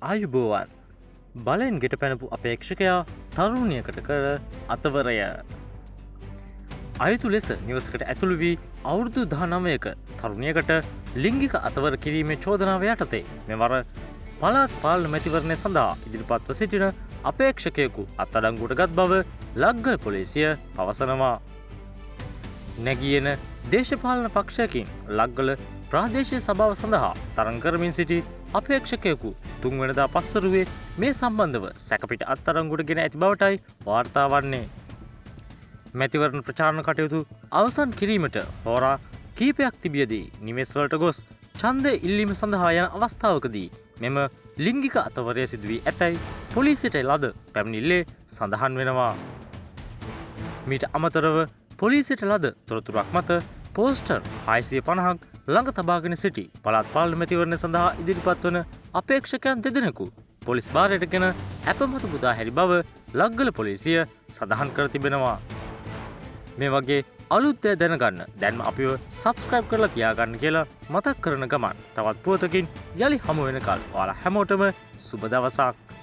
ආයුබෝවන් බලෙන් ගෙට පැනපු අපේක්ෂකයා තරුණයකට කර අතවරය අයුතු ලෙස නිවසකට ඇතුළු වී අවුරුදු 19ක තරුණියකට ලිංගික අතවර කිරීමේ චෝදනාව යටතේ මෙවර පළාත් පාලන මැතිවරණය සඳහා ඉදිරිපත්ව සිටින අපේක්ෂකයෙකු අත්අඩංගුවට ගත් බව ලක්ගල පොලිසිය පවසනවා. නැගියන දේශපාලන පක්ෂයකින් ලක්ගල ප්‍රාදේශීය සභාව සඳහා තරඟ කරමින් සිටි අපේක්ෂකයෙකු තුන්වනදා පස්වරුවේ මේ සම්බන්ධව සැකපිට අත්අඩංගුවට ගෙන ඇති බවටයි වාර්තා වන්නේ. මැතිවරණ ප්‍රචාරණ කටයුතු අවසන් කිරීමට හෝරා කීපයක් තිබියදී නිවෙස්වලට ගොස් ඡන්දය ඉල්ලීම සඳහා යන අවස්ථාවකදී මෙම ලිංගික අතවරය සිදුවී ඇතැයි පොලිසියට ලද පැමිණිල්ලේ සඳහන් වෙනවා. මීට අමතරව පොලිසියට ලද තොරතුරක් මත පෝස්ටර් 650ක් ළඟ තබාගෙන සිටි පළාත් පාලන මැතිවරණ සඳහා ඉදිරිපත් වන අපේක්ෂකයන් දෙදෙනෙකු පොලිස් භාරයටගෙන ඇපමතු පුදා හැරි බව ලක්ගල පොලිසිය සඳහන් කර තිබෙනවා. මේ වගේ අලුත් දේ දැනගන්න දැන්ම අපිව සබ්ස්ක්‍රයිබ් කරලා තියාගන්න කියලා මතක් කරන ගමන් තවත් පුවතකින් යලි හමු වෙනකල් ඔයාලා හැමෝටම සුබ දවසක්.